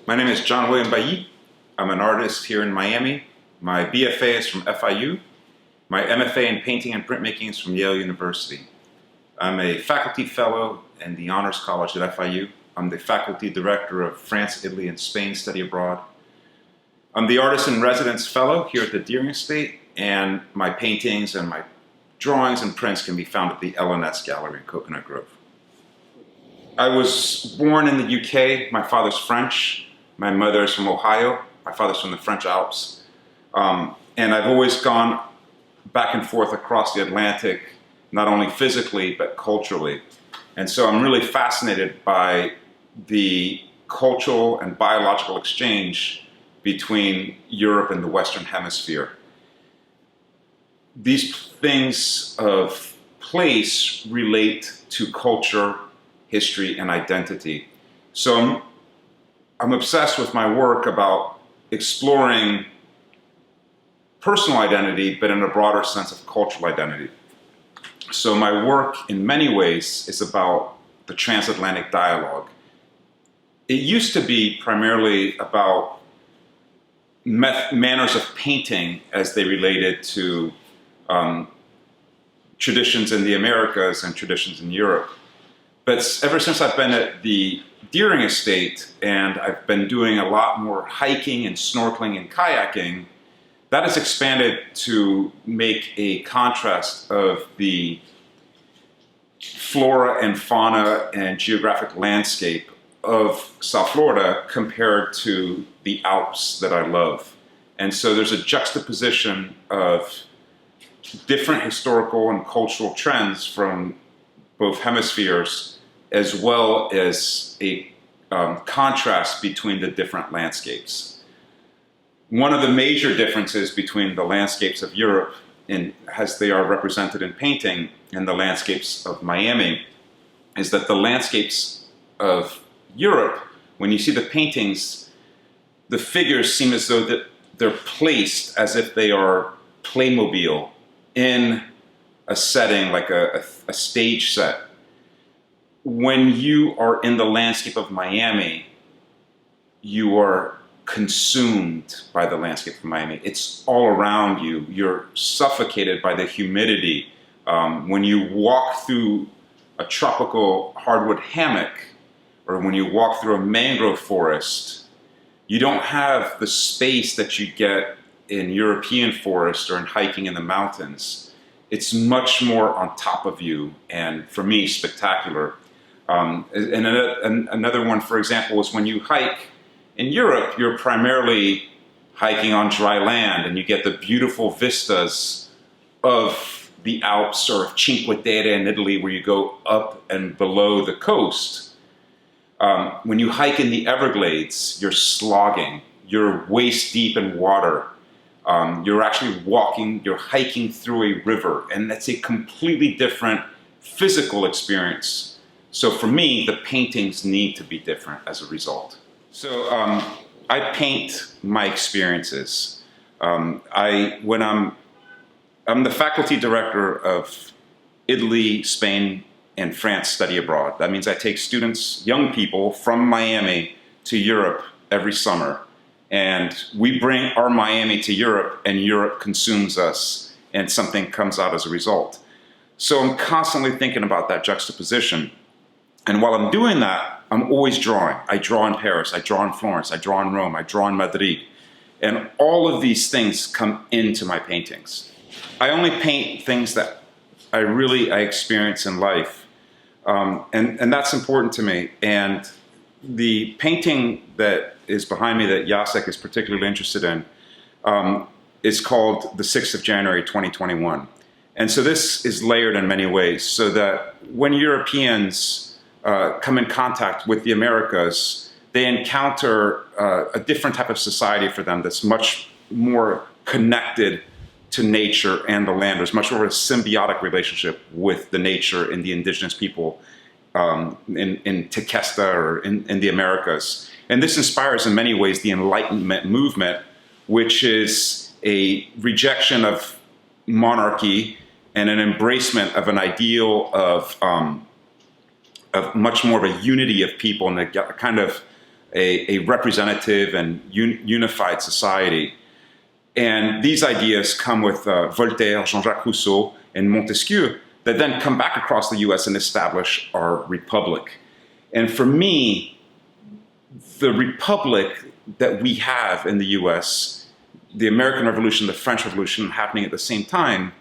My name is John William Bailly. I'm an artist here in Miami. My BFA is from FIU. My MFA in painting and printmaking is from Yale University. I'm a faculty fellow in the Honors College at FIU. I'm the faculty director of France, Italy, and Spain Study Abroad. I'm the artist in residence fellow here at the Deering Estate, and my paintings and my drawings and prints can be found at the L&S Gallery in Coconut Grove. I was born in the UK. My father's French. My mother is from Ohio. My father's from the French Alps. And I've always gone back and forth across the Atlantic, not only physically, but culturally. And so I'm really fascinated by the cultural and biological exchange between Europe and the Western Hemisphere. These things of place relate to culture, history, and identity. So I'm obsessed with my work about exploring personal identity, but in a broader sense of cultural identity. So my work, in many ways, is about the transatlantic dialogue. It used to be primarily about manners of painting as they related to traditions in the Americas and traditions in Europe. But ever since I've been at the Deering Estate and I've been doing a lot more hiking and snorkeling and kayaking, that has expanded to make a contrast of the flora and fauna and geographic landscape of South Florida compared to the Alps that I love. And so there's a juxtaposition of different historical and cultural trends from both hemispheres, as well as a contrast between the different landscapes. One of the major differences between the landscapes of Europe, as they are represented in painting, and the landscapes of Miami, is that the landscapes of Europe, when you see the paintings, the figures seem as though that they're placed as if they are Playmobil in a setting like a stage set. When you are in the landscape of Miami, you are consumed by the landscape of Miami. It's all around you. You're suffocated by the humidity. When you walk through a tropical hardwood hammock, or when you walk through a mangrove forest, you don't have the space that you get in European forests or in hiking in the mountains. It's much more on top of you, and for me, spectacular. And another one, for example, is when you hike in Europe, you're primarily hiking on dry land, and you get the beautiful vistas of the Alps or of Cinque Terre in Italy, where you go up and below the coast. When you hike in the Everglades, you're slogging. You're waist deep in water. You're actually you're hiking through a river, and that's a completely different physical experience. So for me, the paintings need to be different as a result. So I paint my experiences. I'm the faculty director of Italy, Spain, and France Study Abroad. That means I take students, young people, from Miami to Europe every summer. And we bring our Miami to Europe, and Europe consumes us, and something comes out as a result. So I'm constantly thinking about that juxtaposition. And while I'm doing that, I'm always drawing. I draw in Paris, I draw in Florence, I draw in Rome, I draw in Madrid. And all of these things come into my paintings. I only paint things that I experience in life. And that's important to me. And the painting that is behind me that Jacek is particularly interested in is called The 6th of January, 2021. And so this is layered in many ways, so that when Europeans come in contact with the Americas, they encounter a different type of society for them that's much more connected to nature and the land. There's much more of a symbiotic relationship with the nature and the indigenous people in Tequesta or in the Americas. And this inspires in many ways the Enlightenment movement, which is a rejection of monarchy and an embracement of an ideal of much more of a unity of people and a kind of a representative and unified society. And these ideas come with Voltaire, Jean-Jacques Rousseau, and Montesquieu that then come back across the US and establish our republic. And for me, the republic that we have in the US, the American Revolution, the French Revolution happening at the same time,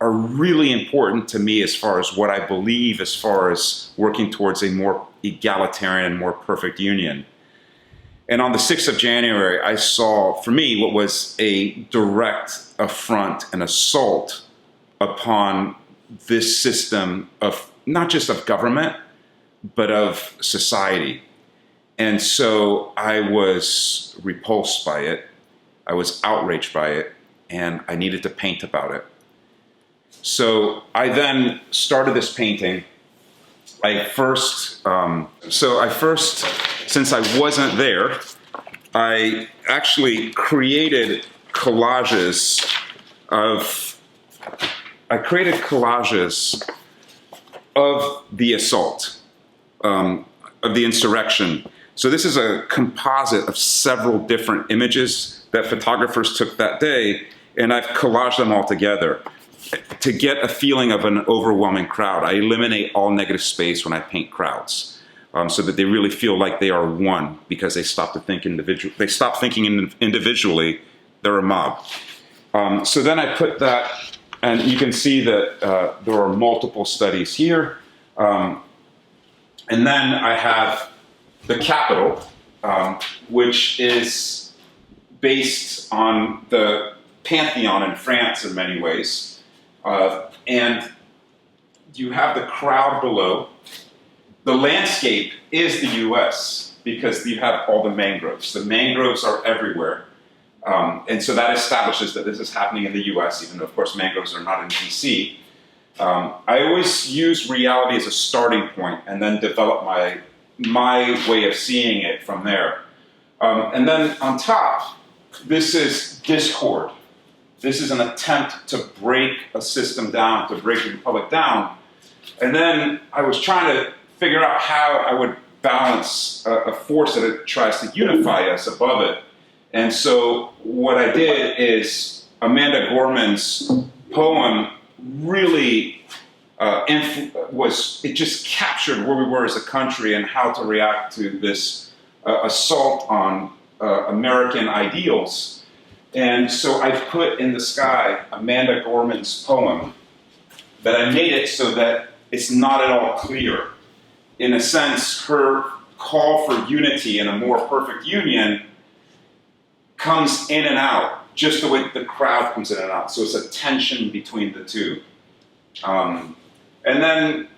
are really important to me as far as what I believe, as far as working towards a more egalitarian, more perfect union. And on the 6th of January, I saw, for me, what was a direct affront and assault upon this system of, not just of government, but of society. And so I was repulsed by it, I was outraged by it, and I needed to paint about it. So I then started this painting. I first, since I wasn't there, I actually created collages of the assault, of the insurrection. So this is a composite of several different images that photographers took that day, and I've collaged them all together to get a feeling of an overwhelming crowd. I eliminate all negative space when I paint crowds, so that they really feel like they are one, because they stop to think individually. They stop thinking individually. They're a mob. So then I put that, and you can see that there are multiple studies here. And then I have the Capitol, which is based on the Pantheon in France in many ways. And you have the crowd below. The landscape is the US because you have all the mangroves. The mangroves are everywhere. And so that establishes that this is happening in the US, even though, of course, mangroves are not in DC. I always use reality as a starting point and then develop my way of seeing it from there. And then on top, this is discord. This is an attempt to break a system down, to break the republic down. And then I was trying to figure out how I would balance a force that tries to unify us above it. And so what I did is Amanda Gorman's poem really it just captured where we were as a country and how to react to this assault on American ideals. And so I put in the sky Amanda Gorman's poem, but I made it so that it's not at all clear. In a sense, her call for unity and a more perfect union comes in and out, just the way the crowd comes in and out. So it's a tension between the two. And then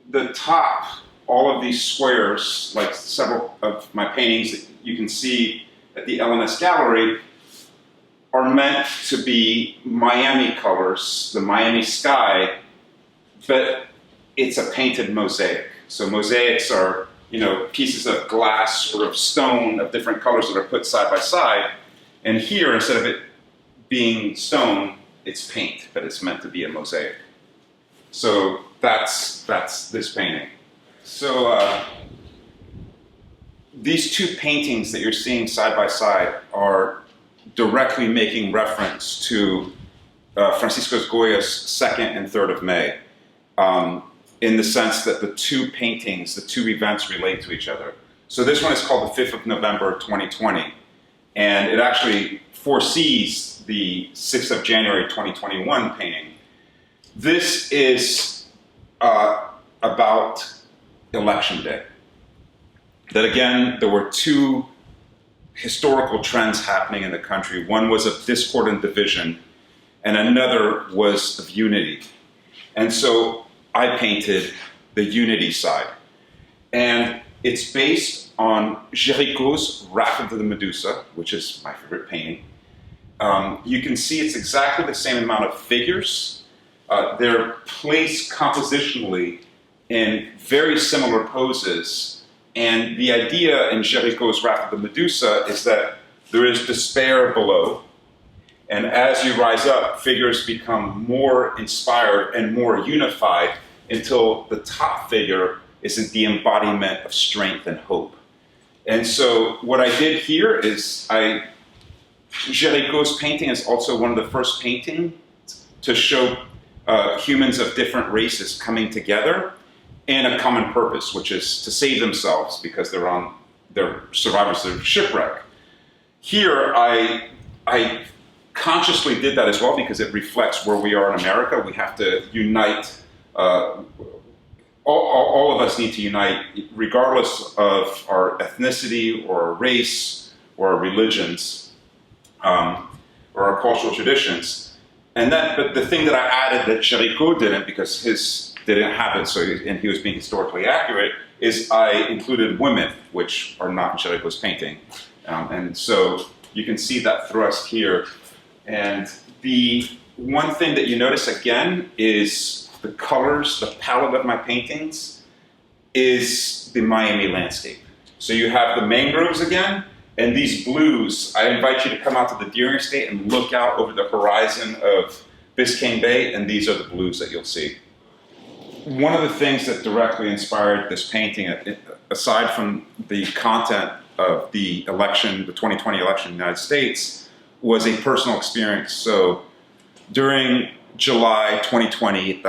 the top, all of these squares, like several of my paintings that you can see at the LNS Gallery, are meant to be Miami colors, the Miami sky, but it's a painted mosaic. So mosaics are, pieces of glass or of stone of different colors that are put side by side. And here, instead of it being stone, it's paint, but it's meant to be a mosaic. So that's this painting. So these two paintings that you're seeing side by side are directly making reference to Francisco Goya's 2nd and 3rd of May, in the sense that the two paintings, the two events relate to each other. So this one is called the 5th of November 2020, and it actually foresees the 6th of January 2021 painting. This is about Election Day. That again, there were two historical trends happening in the country. One was of discord and division, and another was of unity. And so I painted the unity side. And it's based on Géricault's Wrath of the Medusa, which is my favorite painting. You can see it's exactly the same amount of figures. They're placed compositionally in very similar poses. And the idea in Géricault's Wrath of the Medusa is that there is despair below, and as you rise up, figures become more inspired and more unified until the top figure is the embodiment of strength and hope. And so what I did here is Géricault's painting is also one of the first paintings to show humans of different races coming together in a common purpose, which is to save themselves because they're survivors of shipwreck. Here, I consciously did that as well because it reflects where we are in America. We have to unite. All of us need to unite, regardless of our ethnicity or race or our religions or our cultural traditions. But the thing that I added that Géricault didn't, because his didn't have it, and he was being historically accurate, is I included women, which are not in Géricault's painting. And so you can see that thrust here. And the one thing that you notice again is the colors, the palette of my paintings is the Miami landscape. So you have the mangroves again, and these blues. I invite you to come out to the Deering Estate and look out over the horizon of Biscayne Bay, and these are the blues that you'll see. One of the things that directly inspired this painting, aside from the content of the election, the 2020 election in the United States, was a personal experience. So during July 2020,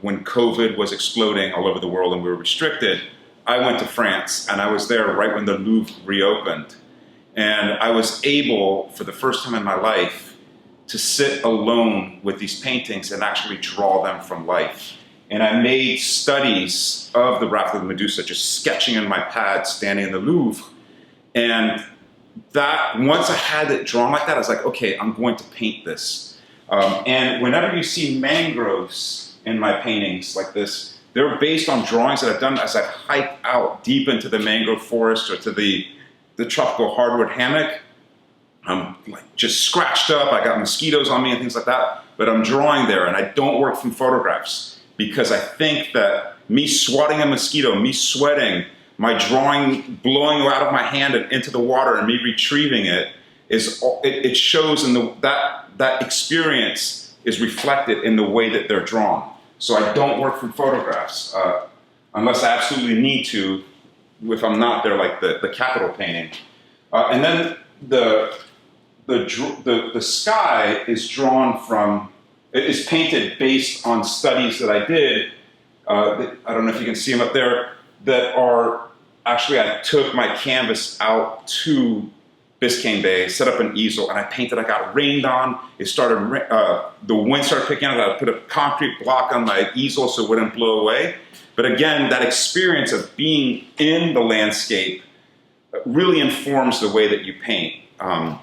when COVID was exploding all over the world and we were restricted, I went to France, and I was there right when the Louvre reopened. And I was able, for the first time in my life, to sit alone with these paintings and actually draw them from life. And I made studies of the Raft of the Medusa, just sketching in my pad, standing in the Louvre. And that, once I had it drawn like that, I was like, okay, I'm going to paint this. And whenever you see mangroves in my paintings like this, they're based on drawings that I've done as I've hiked out deep into the mangrove forest or to the tropical hardwood hammock. I'm just scratched up, I got mosquitoes on me and things like that, but I'm drawing there, and I don't work from photographs because I think that me swatting a mosquito, me sweating, my drawing blowing out of my hand and into the water and me retrieving it, it shows in that experience is reflected in the way that they're drawn. So I don't work from photographs unless I absolutely need to, if I'm not there, like the Capitol painting. And then the sky is painted based on studies that I did. I don't know if you can see them up there. That are actually, I took my canvas out to Biscayne Bay, set up an easel, and I painted. I got rained on. It started, the wind started picking up. I put a concrete block on my easel so it wouldn't blow away. But again, that experience of being in the landscape really informs the way that you paint. I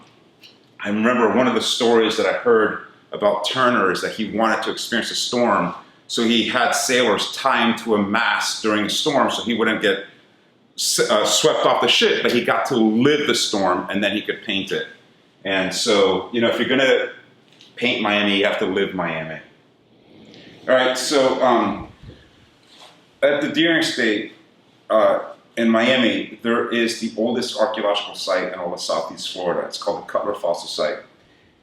remember one of the stories that I heard about Turner is that he wanted to experience a storm, so he had sailors tie him to a mast during a storm so he wouldn't get swept off the ship, but he got to live the storm, and then he could paint it. And so, if you're going to paint Miami, you have to live Miami. All right, so at the Deering Estate in Miami, there is the oldest archaeological site in all of Southeast Florida. It's called the Cutler Fossil Site.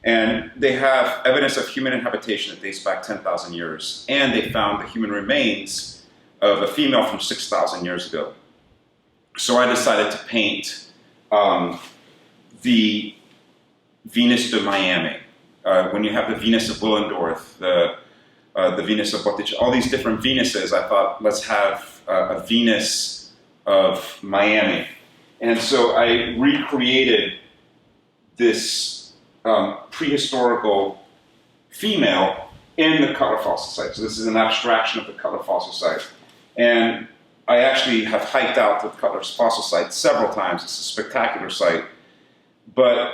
And they have evidence of human habitation that dates back 10,000 years. And they found the human remains of a female from 6,000 years ago. So I decided to paint the Venus de Miami. When you have the Venus of Willendorf, the Venus of Botticelli, all these different Venuses, I thought, let's have a Venus of Miami. And so I recreated this prehistorical female in the Cutler Fossil Site. So this is an abstraction of the Cutler Fossil Site. And I actually have hiked out to the Cutler Fossil Site several times. It's a spectacular site. But,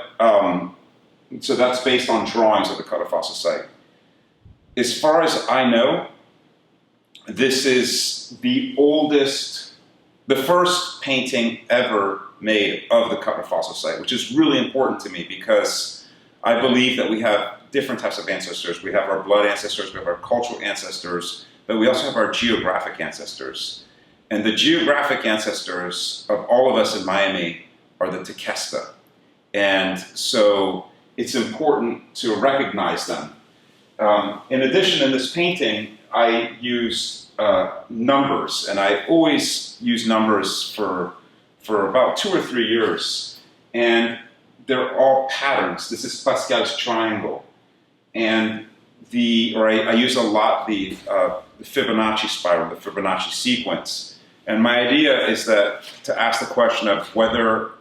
so that's based on drawings of the Cutler Fossil Site. As far as I know, this is the first painting ever made of the Cutler Fossil Site, which is really important to me because I believe that we have different types of ancestors. We have our blood ancestors, we have our cultural ancestors, but we also have our geographic ancestors. And the geographic ancestors of all of us in Miami are the Tequesta. And so it's important to recognize them. In addition, in this painting, I use numbers, and I always use numbers for for about 2 or 3 years, and they're all patterns. This is Pascal's triangle, and I use a lot the Fibonacci spiral, the Fibonacci sequence. And my idea is that to ask the question of whether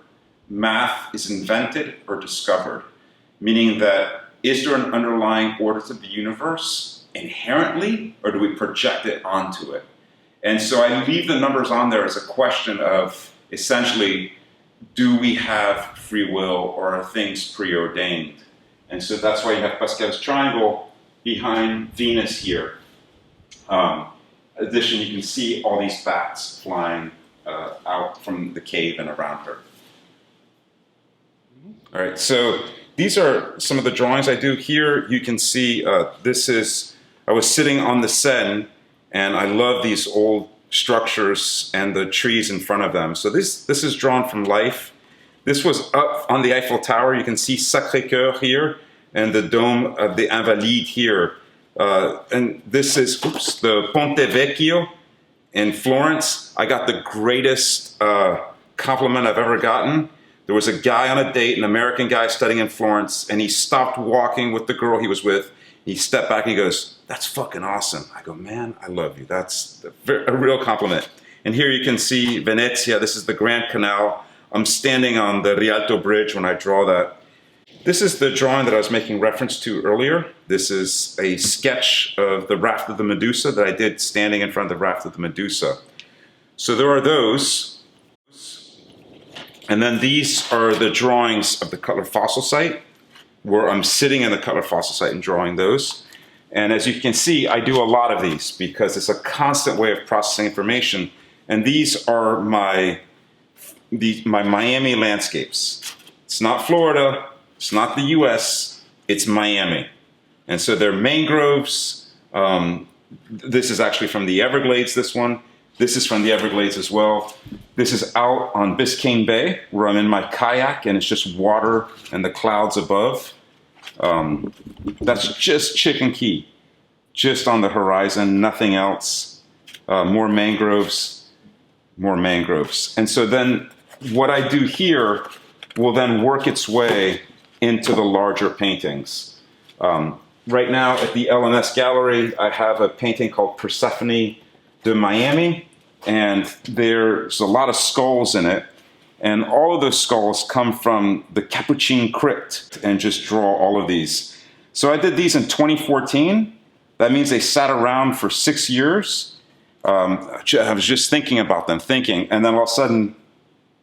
math is invented or discovered, meaning that is there an underlying order to the universe inherently, or do we project it onto it? And so I leave the numbers on there as a question of essentially, do we have free will or are things preordained? And so that's why you have Pascal's triangle behind Venus here. In addition, you can see all these bats flying out from the cave and around her. All right, so these are some of the drawings I do. Here you can see I was sitting on the Seine, and I love these old structures and the trees in front of them. So this is drawn from life. This was up on the Eiffel Tower. You can see Sacré-Cœur here and the Dome of the Invalides here. And this is the Ponte Vecchio in Florence. I got the greatest compliment I've ever gotten. There was a guy on a date, an American guy studying in Florence, and he stopped walking with the girl he was with. He stepped back and he goes, "That's fucking awesome." I go, "Man, I love you." That's a real compliment. And here you can see Venezia. This is the Grand Canal. I'm standing on the Rialto Bridge when I draw that. This is the drawing that I was making reference to earlier. This is a sketch of the Raft of the Medusa that I did standing in front of the Raft of the Medusa. So there are those. And then these are the drawings of the Cutler Fossil Site, where I'm sitting in the Cutler Fossil Site and drawing those. And as you can see, I do a lot of these because it's a constant way of processing information. And these are my Miami landscapes. It's not Florida, it's not the US, it's Miami. And so they're mangroves. This is actually from the Everglades, this one. This is from the Everglades as well. This is out on Biscayne Bay, where I'm in my kayak and it's just water and the clouds above. That's just Chicken Key, just on the horizon, nothing else. More mangroves, more mangroves. And so then what I do here will then work its way into the larger paintings. Right now at the LNS Gallery, I have a painting called Persephone de Miami, and there's a lot of skulls in it. And all of those skulls come from the Capuchin Crypt, and just draw all of these. So I did these in 2014. That means they sat around for 6 years. I was just thinking about them, and then all of a sudden,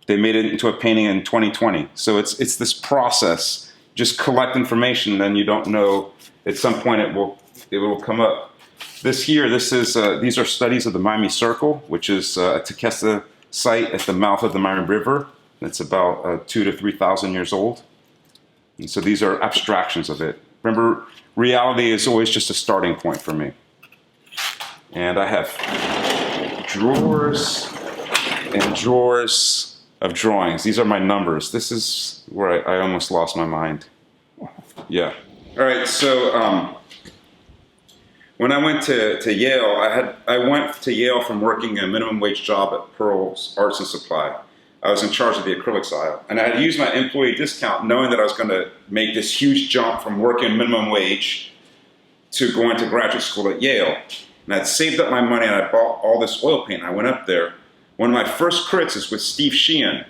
they made it into a painting in 2020. So it's this process. Just collect information, then you don't know. At some point, it will come up. These are studies of the Miami Circle, which is a Tequesta site at the mouth of the Miami River. It's about 2,000 to 3,000 years old. And so these are abstractions of it. Remember, reality is always just a starting point for me. And I have drawers and drawers of drawings. These are my numbers. This is where I almost lost my mind. Yeah. All right, so when I went to Yale, I went to Yale from working a minimum wage job at Pearl's Arts and Supply. I was in charge of the acrylics aisle, and I had used my employee discount knowing that I was going to make this huge jump from working minimum wage to going to graduate school at Yale. And I'd saved up my money and I bought all this oil paint. I went up there. One of my first crits is with Steve Sheehan,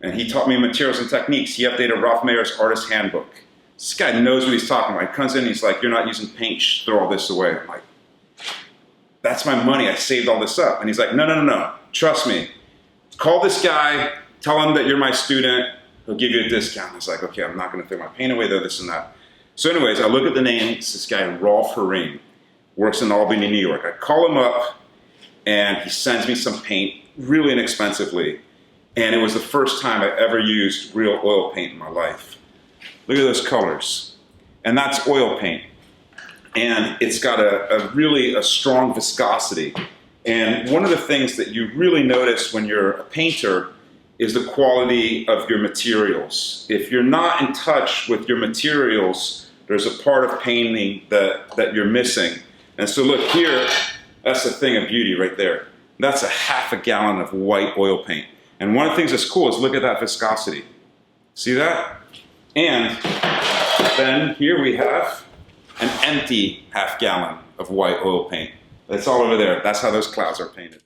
and he taught me materials and techniques. He updated Ralph Mayer's Artist Handbook. This guy knows what he's talking about. He comes in, he's like, "You're not using paint, throw all this away." I'm like, "That's my money, I saved all this up." And he's like, No, trust me. Call this guy, tell him that you're my student, he'll give you a discount. I was like, okay, I'm not gonna throw my paint away though, this and that. So anyways, I look at the name, it's this guy, Rolf Haring, works in Albany, New York. I call him up and he sends me some paint, really inexpensively. And it was the first time I ever used real oil paint in my life. Look at those colors. And that's oil paint. And it's got a really strong viscosity. And one of the things that you really notice when you're a painter is the quality of your materials. If you're not in touch with your materials, there's a part of painting that you're missing. And so look here, that's a thing of beauty right there. That's a half a gallon of white oil paint. And one of the things that's cool is look at that viscosity. See that? And then here we have an empty half gallon of white oil paint. That's all over there. That's how those clouds are painted.